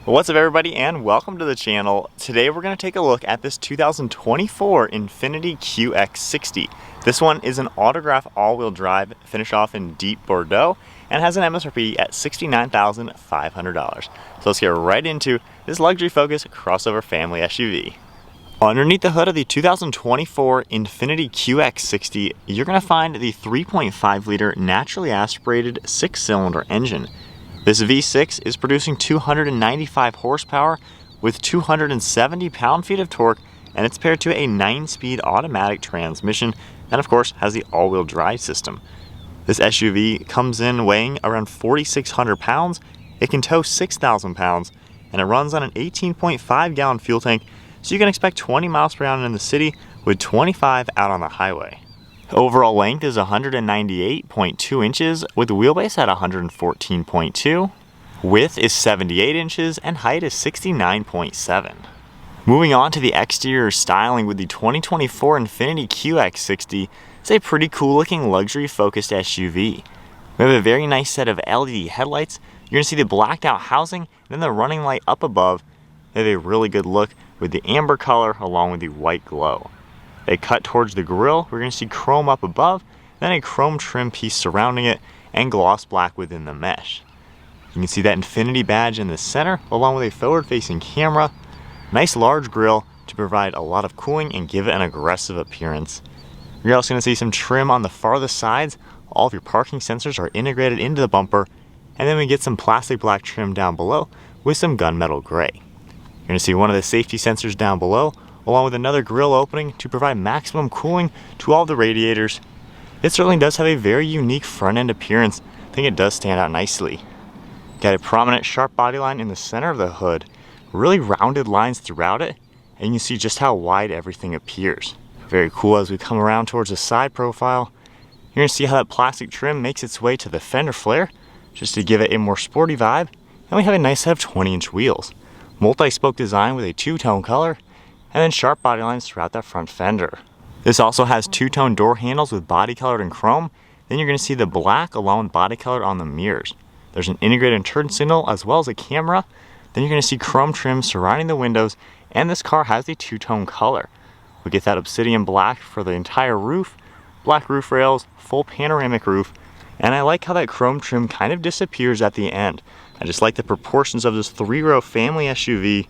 What's up everybody and welcome to the channel. Today we're going to take a look at this 2024 Infiniti QX60. This one is an autograph all-wheel drive, finished off in deep Bordeaux, and has an MSRP at $69,500. So let's get right into this luxury-focused crossover family SUV. Underneath the hood of the 2024 Infiniti QX60, you're going to find the 3.5-liter naturally aspirated 6-cylinder engine. This V6 is producing 295 horsepower with 270 pound-feet of torque, and it's paired to a 9-speed automatic transmission and of course has the all-wheel drive system. This SUV comes in weighing around 4,600 pounds, it can tow 6,000 pounds, and it runs on an 18.5 gallon fuel tank, so you can expect 20 miles per gallon in the city with 25 out on the highway. Overall length is 198.2 inches with wheelbase at 114.2. Width is 78 inches and height is 69.7. Moving on to the exterior styling with the 2024 Infiniti QX60, it's a pretty cool looking luxury focused SUV. We have a very nice set of LED headlights. You're going to see the blacked out housing and then the running light up above. They have a really good look with the amber color along with the white glow. They cut towards the grille. We're going to see chrome up above, then a chrome trim piece surrounding it, and gloss black within the mesh. You can see that Infiniti badge in the center, along with a forward-facing camera. Nice large grille to provide a lot of cooling and give it an aggressive appearance. You're also going to see some trim on the farthest sides. All of your parking sensors are integrated into the bumper, and then we get some plastic black trim down below with some gunmetal gray. You're going to see one of the safety sensors down below, along with another grille opening to provide maximum cooling to all the radiators. It certainly does have a very unique front end appearance. I think it does stand out nicely. Got a prominent sharp body line in the center of the hood, really rounded lines throughout it, and you can see just how wide everything appears. Very cool as we come around towards the side profile. You're going to see how that plastic trim makes its way to the fender flare, just to give it a more sporty vibe, and we have a nice set of 20-inch wheels. Multi-spoke design with a two-tone color, and then sharp body lines throughout that front fender. This also has two-tone door handles with body colored in chrome. Then you're going to see the black along with body color on the mirrors. There's an integrated turn signal as well as a camera. Then you're going to see chrome trim surrounding the windows, and this car has a two-tone color. We get that obsidian black for the entire roof, black roof rails, full panoramic roof, and I like how that chrome trim kind of disappears at the end. I just like the proportions of this 3-row family SUV.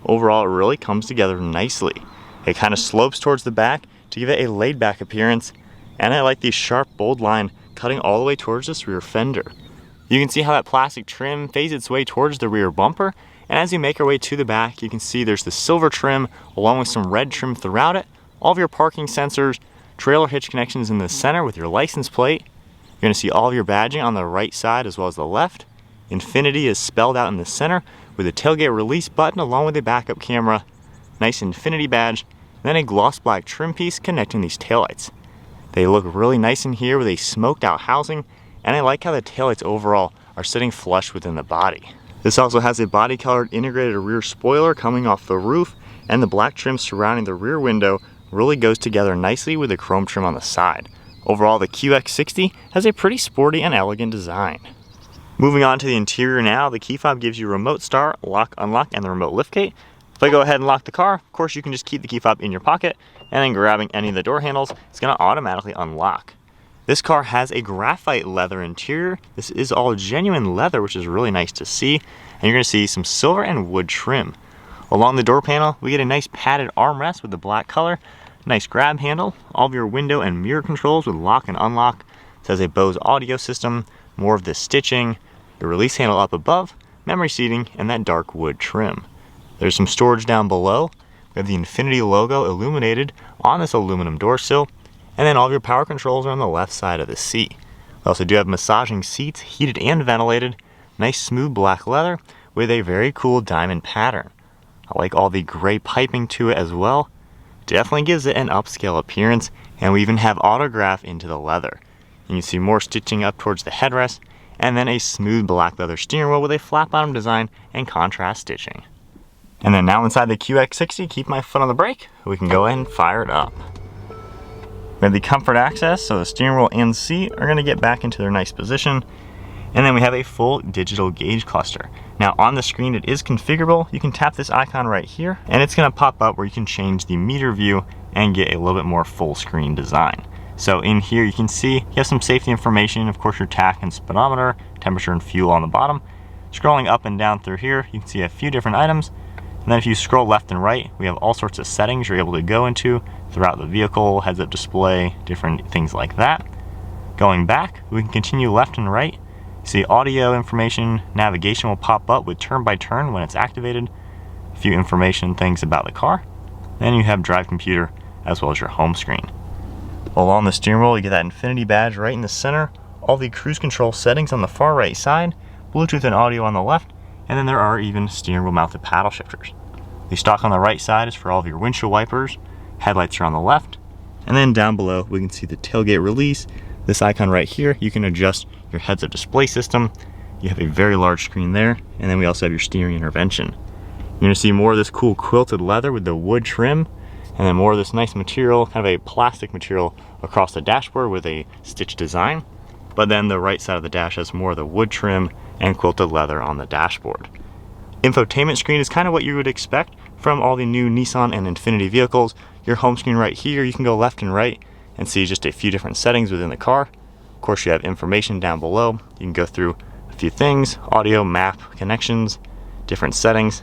Overall, it really comes together nicely. It kind of slopes towards the back to give it a laid-back appearance, and I like the sharp, bold line cutting all the way towards this rear fender. You can see how that plastic trim fades its way towards the rear bumper, and as you make our way to the back, you can see there's the silver trim along with some red trim throughout it, all of your parking sensors, trailer hitch connections in the center with your license plate. You're going to see all of your badging on the right side as well as the left. Infiniti is spelled out in the center with a tailgate release button along with a backup camera, nice Infiniti badge, and then a gloss black trim piece connecting these taillights. They look really nice in here with a smoked out housing, and I like how the taillights overall are sitting flush within the body. This also has a body colored integrated rear spoiler coming off the roof, and the black trim surrounding the rear window really goes together nicely with the chrome trim on the side. Overall, the QX60 has a pretty sporty and elegant design. Moving on to the interior now, the key fob gives you remote start, lock, unlock, and the remote liftgate. If I go ahead and lock the car, of course you can just keep the key fob in your pocket, and then grabbing any of the door handles, it's going to automatically unlock. This car has a graphite leather interior. This is all genuine leather, which is really nice to see, and you're going to see some silver and wood trim. Along the door panel, we get a nice padded armrest with the black color, nice grab handle, all of your window and mirror controls with lock and unlock. It has a Bose audio system, more of the stitching, the release handle up above, memory seating, and that dark wood trim. There's some storage down below. We have the Infiniti logo illuminated on this aluminum door sill, and then all of your power controls are on the left side of the seat. We also do have massaging seats, heated and ventilated, nice smooth black leather with a very cool diamond pattern. I like all the gray piping to it as well. Definitely gives it an upscale appearance, and we even have autograph into the leather. You can see more stitching up towards the headrest, and then a smooth black leather steering wheel with a flat bottom design and contrast stitching. And then now inside the QX60, keep my foot on the brake, we can go ahead and fire it up. We have the comfort access, so the steering wheel and seat are going to get back into their nice position. And then we have a full digital gauge cluster. Now on the screen it is configurable. You can tap this icon right here and it's gonna pop up where you can change the meter view and get a little bit more full screen design. So in here you can see you have some safety information, of course your tach and speedometer, temperature and fuel on the bottom. Scrolling up and down through here, you can see a few different items. And then if you scroll left and right, we have all sorts of settings you're able to go into throughout the vehicle, heads-up display, different things like that. Going back, we can continue left and right. See audio information, navigation will pop up with turn by turn when it's activated. A few information things about the car. Then you have drive computer as well as your home screen. Along the steering wheel, you get that Infiniti badge right in the center, all the cruise control settings on the far right side, Bluetooth and audio on the left, and then there are even steering wheel mounted paddle shifters. The stock on the right side is for all of your windshield wipers, headlights are on the left, and then down below we can see the tailgate release. This icon right here, you can adjust your heads-up display system. You have a very large screen there, and then we also have your steering intervention. You're gonna see more of this cool quilted leather with the wood trim, and then more of this nice material, kind of a plastic material across the dashboard with a stitch design. But then the right side of the dash has more of the wood trim and quilted leather on the dashboard. Infotainment screen is kind of what you would expect from all the new Nissan and Infiniti vehicles. Your home screen right here, you can go left and right and see just a few different settings within the car. Of course, you have information down below. You can go through a few things, audio, map, connections, different settings,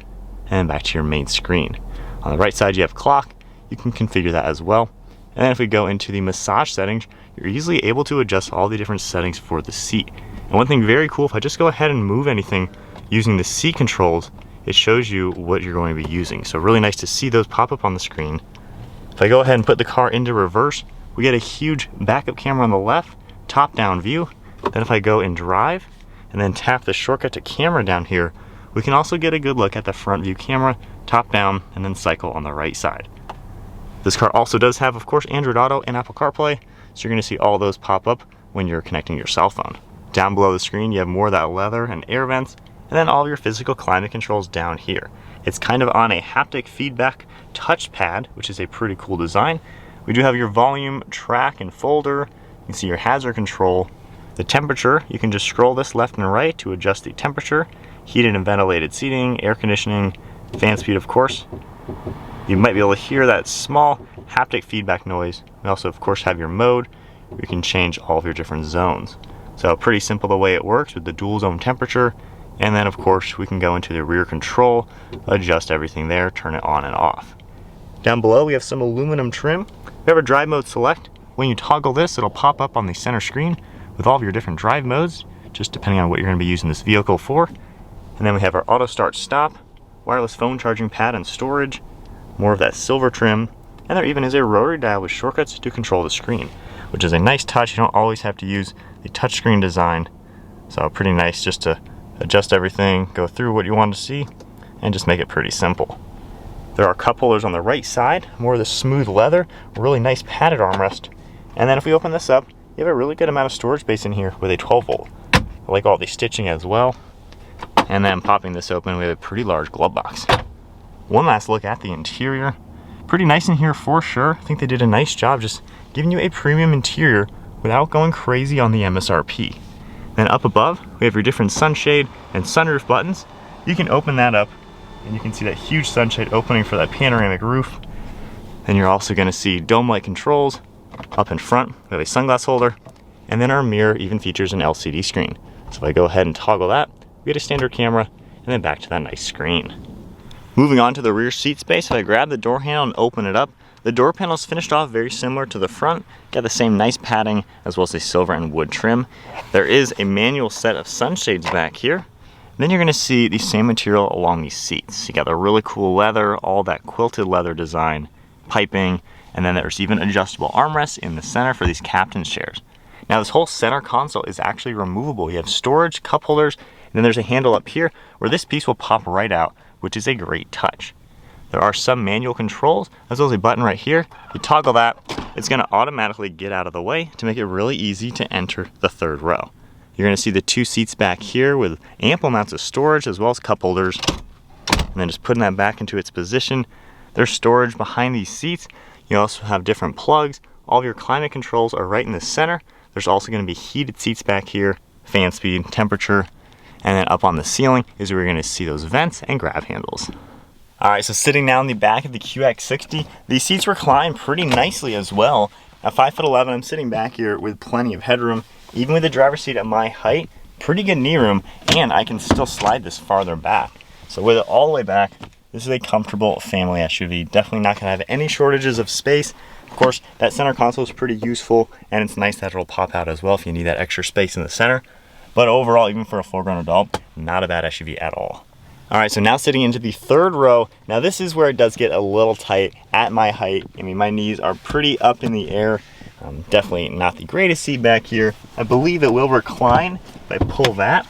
and back to your main screen. On the right side, you have clock. You can configure that as well. And then if we go into the massage settings, you're easily able to adjust all the different settings for the seat. And one thing very cool, if I just go ahead and move anything using the seat controls, it shows you what you're going to be using. So really nice to see those pop up on the screen. If I go ahead and put the car into reverse, we get a huge backup camera on the left, top-down view. Then if I go in drive and then tap the shortcut to camera down here, we can also get a good look at the front view camera, top-down, and then cycle on the right side. This car also does have, of course, Android Auto and Apple CarPlay, so you're going to see all those pop up when you're connecting your cell phone. Down below the screen, you have more of that leather and air vents, and then all of your physical climate controls down here. It's kind of on a haptic feedback touchpad, which is a pretty cool design. We do have your volume, track, and folder. You can see your hazard control. The temperature, you can just scroll this left and right to adjust the temperature. Heated and ventilated seating, air conditioning, fan speed, of course. You might be able to hear that small haptic feedback noise. We also, of course, have your mode. You can change all of your different zones. So pretty simple the way it works with the dual zone temperature. And then, of course, we can go into the rear control, adjust everything there, turn it on and off. Down below, we have some aluminum trim. We have our drive mode select. When you toggle this, it'll pop up on the center screen with all of your different drive modes, just depending on what you're going to be using this vehicle for. And then we have our auto start stop, wireless phone charging pad and storage, more of that silver trim, and there even is a rotary dial with shortcuts to control the screen, which is a nice touch. You don't always have to use the touchscreen design, so pretty nice just to adjust everything, go through what you want to see, and just make it pretty simple. There are cup holders on the right side, more of the smooth leather, really nice padded armrest. And then if we open this up, you have a really good amount of storage space in here with a 12 volt. I like all the stitching as well. And then popping this open, we have a pretty large glove box. One last look at the interior. Pretty nice in here for sure. I think they did a nice job just giving you a premium interior without going crazy on the MSRP. Then up above, we have your different sunshade and sunroof buttons. You can open that up and you can see that huge sunshade opening for that panoramic roof. Then you're also going to see dome light controls. Up in front, we have a sunglass holder, and then our mirror even features an LCD screen. So if I go ahead and toggle that, we get a standard camera, and then back to that nice screen. Moving on to the rear seat space, if I grab the door handle and open it up, the door panel is finished off very similar to the front. Got the same nice padding as well as the silver and wood trim. There is a manual set of sunshades back here. Then you're going to see the same material along these seats. You got the really cool leather, all that quilted leather design, piping, and then there's even adjustable armrests in the center for these captain's chairs. Now this whole center console is actually removable. You have storage, cup holders, and then there's a handle up here where this piece will pop right out, which is a great touch. There are some manual controls, as well as a button right here. You toggle that, it's going to automatically get out of the way to make it really easy to enter the third row. You're going to see the two seats back here with ample amounts of storage as well as cup holders. And then just putting that back into its position. There's storage behind these seats. You also have different plugs. All of your climate controls are right in the center. There's also going to be heated seats back here, fan speed, temperature, and then up on the ceiling is where you're gonna see those vents and grab handles. All right, so sitting now in the back of the QX60, these seats recline pretty nicely as well. At 5'11", I'm sitting back here with plenty of headroom. Even with the driver's seat at my height, pretty good knee room, and I can still slide this farther back. So with it all the way back, this is a comfortable family SUV. Definitely not gonna have any shortages of space. Of course, that center console is pretty useful, and it's nice that it'll pop out as well if you need that extra space in the center. But overall, even for a full-grown adult, not a bad SUV at all. All right, so now sitting into the third row. Now this is where it does get a little tight at my height. I mean, my knees are pretty up in the air. Definitely not the greatest seat back here. I believe it will recline if I pull that.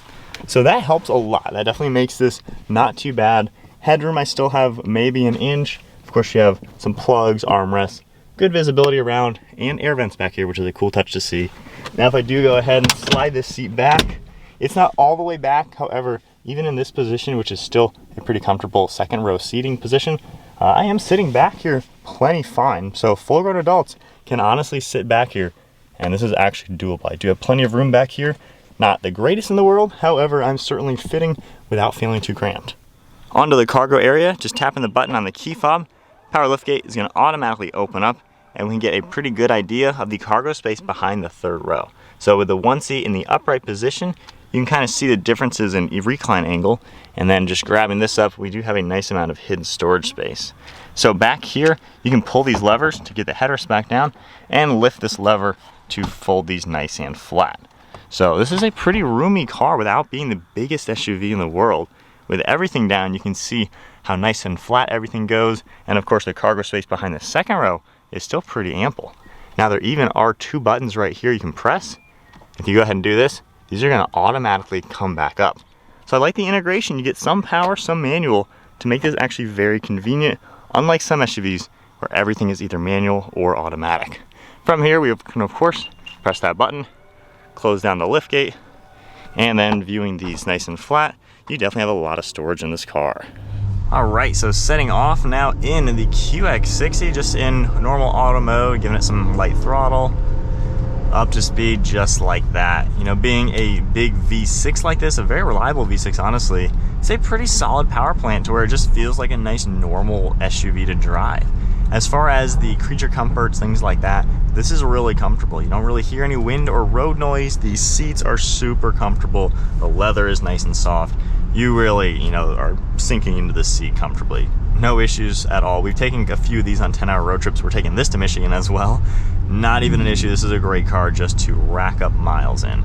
So that helps a lot. That definitely makes this not too bad. Headroom, I still have maybe an inch. Of course, you have some plugs, armrests, good visibility around, and air vents back here, which is a cool touch to see. Now, if I do go ahead and slide this seat back, it's not all the way back. However, even in this position, which is still a pretty comfortable second row seating position, I am sitting back here plenty fine. So full-grown adults can honestly sit back here, and this is actually doable. I do have plenty of room back here. Not the greatest in the world, however, I'm certainly fitting without feeling too cramped. Onto the cargo area, just tapping the button on the key fob, power liftgate is going to automatically open up, and we can get a pretty good idea of the cargo space behind the third row. So with the one seat in the upright position, you can kind of see the differences in recline angle, and then just grabbing this up, we do have a nice amount of hidden storage space. So back here, you can pull these levers to get the headrest back down and lift this lever to fold these nice and flat. So this is a pretty roomy car without being the biggest SUV in the world. With everything down, you can see how nice and flat everything goes, and of course the cargo space behind the second row is still pretty ample. Now there even are two buttons right here you can press. If you go ahead and do this, these are going to automatically come back up. So I like the integration. You get some power, some manual to make this actually very convenient, unlike some SUVs where everything is either manual or automatic. From here, we can of course press that button, close down the liftgate, and then viewing these nice and flat, you definitely have a lot of storage in this car. All right, so setting off now in the QX60, just in normal auto mode, giving it some light throttle, up to speed just like that. You know, being a big V6 like this, a very reliable V6 honestly, it's a pretty solid power plant to where it just feels like a nice normal SUV to drive. As far as the creature comforts, things like that, this is really comfortable. You don't really hear any wind or road noise. These seats are super comfortable. The leather is nice and soft. You really, you know, are sinking into the seat comfortably. No issues at all. We've taken a few of these on 10-hour road trips. We're taking this to Michigan as well. Not even an issue. This is a great car just to rack up miles in.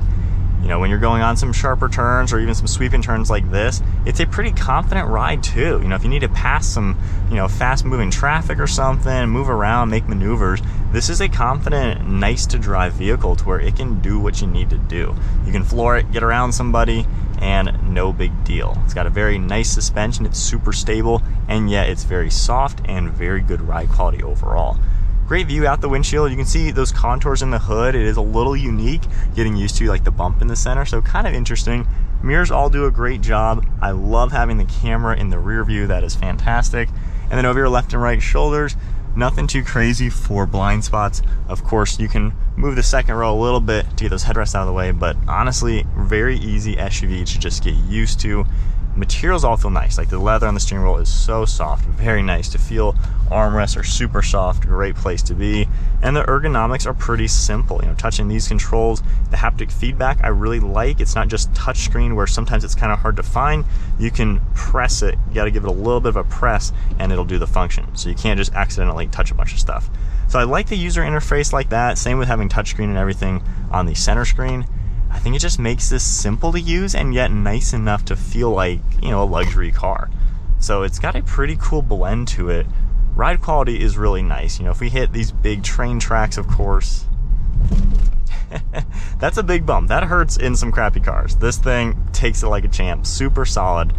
You know, when you're going on some sharper turns or even some sweeping turns like this, it's a pretty confident ride too. You know, if you need to pass some, you know, fast moving traffic or something, move around, make maneuvers, this is a confident, nice to drive vehicle to where it can do what you need to do. You can floor it, get around somebody, and no big deal. It's got a very nice suspension, it's super stable, and yet it's very soft and very good ride quality overall. Great view out the windshield. You can see those contours in the hood. It is a little unique, getting used to like the bump in the center, so kind of interesting. Mirrors all do a great job. I love having the camera in the rear view. That is fantastic. And then over your left and right shoulders, nothing too crazy for blind spots. Of course, you can move the second row a little bit to get those headrests out of the way, but honestly, very easy SUV to just get used to. Materials all feel nice. Like the leather on the steering wheel is so soft, very nice to feel. Armrests are super soft, great place to be. And the ergonomics are pretty simple. You know, touching these controls, the haptic feedback I really like. It's not just touchscreen where sometimes it's kind of hard to find. You can press it, you gotta give it a little bit of a press and it'll do the function. So you can't just accidentally touch a bunch of stuff. So I like the user interface like that. Same with having touchscreen and everything on the center screen. I think it just makes this simple to use and yet nice enough to feel like, you know, a luxury car. So it's got a pretty cool blend to it. Ride quality is really nice. You know, if we hit these big train tracks, of course, that's a big bump. That hurts in some crappy cars. This thing takes it like a champ, super solid.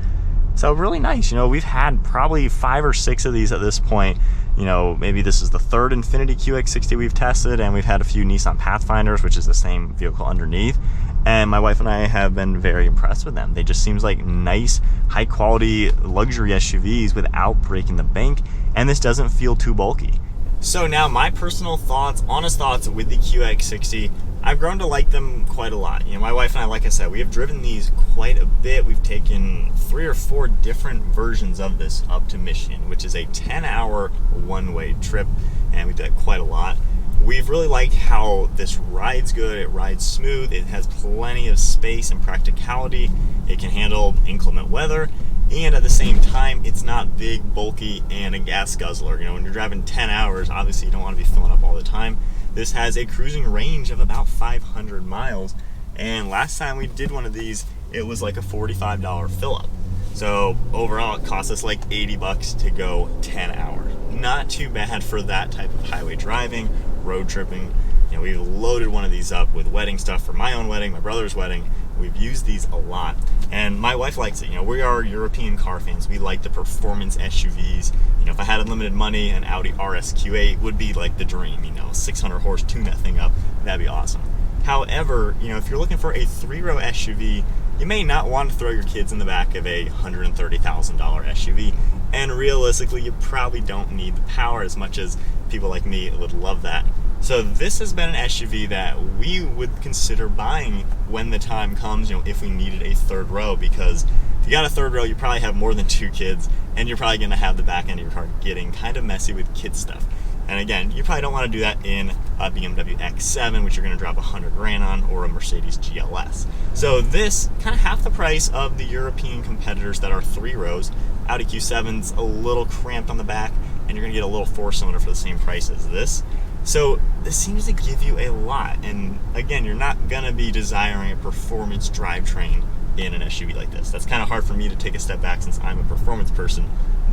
So really nice. You know, we've had probably 5 or 6 of these at this point. You know, maybe this is the third Infiniti QX60 we've tested, and we've had a few Nissan Pathfinders, which is the same vehicle underneath. And my wife and I have been very impressed with them. They just seems like nice, high quality luxury SUVs without breaking the bank, and this doesn't feel too bulky. So now my personal thoughts, honest thoughts with the QX60. I've grown to like them quite a lot. You know, my wife and I, like I said, we have driven these quite a bit. We've taken 3 or 4 different versions of this up to Michigan, which is a 10-hour one-way trip, and we did quite a lot. We've really liked how this rides good, it rides smooth, it has plenty of space and practicality, it can handle inclement weather, and at the same time, it's not big, bulky, and a gas guzzler. You know, when you're driving 10 hours, obviously you don't want to be filling up all the time. This has a cruising range of about 500 miles, and last time we did one of these, it was like a $45 fill-up. So overall, it cost us like $80 to go 10 hours. Not too bad for that type of highway driving, road tripping. You know, we've loaded one of these up with wedding stuff for my own wedding, my brother's wedding. We've used these a lot, and my wife likes it. You know, we are European car fans. We like the performance SUVs. You know, if I had unlimited money, an Audi RS Q8 would be like the dream. You know, 600 horse, tune that thing up. That'd be awesome. However, you know, if you're looking for a 3-row SUV, you may not want to throw your kids in the back of a $130,000 SUV, and realistically, you probably don't need the power as much as people like me would love that. So this has been an SUV that we would consider buying when the time comes, you know, if we needed a 3rd row, because if you got a 3rd row, you probably have more than 2 kids, and you're probably gonna have the back end of your car getting kind of messy with kid stuff. And again, you probably don't want to do that in a BMW X7, which you're going to drop $100,000 on, or a Mercedes GLS. So this, kind of half the price of the European competitors that are 3 rows. Audi Q7's a little cramped on the back, and you're going to get a little 4-cylinder for the same price as this. So this seems to give you a lot. And again, you're not going to be desiring a performance drivetrain in an SUV like this. That's kind of hard for me to take a step back since I'm a performance person.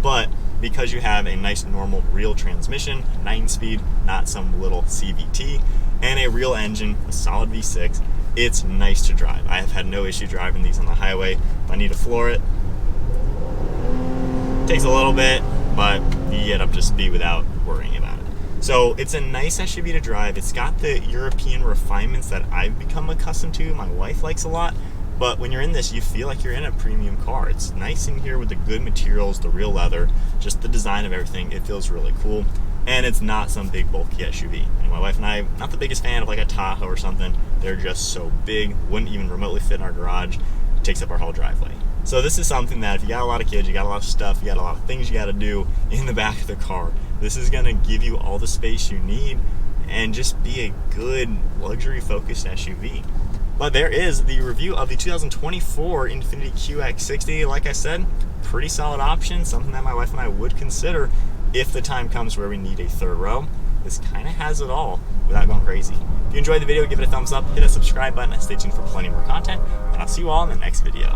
But because you have a nice normal real transmission, 9-speed, not some little CVT, and a real engine, a solid V6, it's nice to drive. I have had no issue driving these on the highway. If I need to floor it, takes a little bit, but you get up to speed without worrying about it. So it's a nice SUV to drive. It's got the European refinements that I've become accustomed to, my wife likes a lot. But when you're in this, you feel like you're in a premium car. It's nice in here with the good materials, the real leather, just the design of everything. It feels really cool. And it's not some big bulky SUV. And my wife and I, not the biggest fan of like a Tahoe or something. They're just so big, wouldn't even remotely fit in our garage. It takes up our whole driveway. So this is something that if you got a lot of kids, you got a lot of stuff, you got a lot of things you got to do in the back of the car, this is going to give you all the space you need and just be a good luxury focused SUV. But there is the review of the 2024 Infiniti QX60. Like I said, pretty solid option, something that my wife and I would consider if the time comes where we need a 3rd row. This kind of has it all without going crazy. If you enjoyed the video, give it a thumbs up, hit a subscribe button, and stay tuned for plenty more content, and I'll see you all in the next video.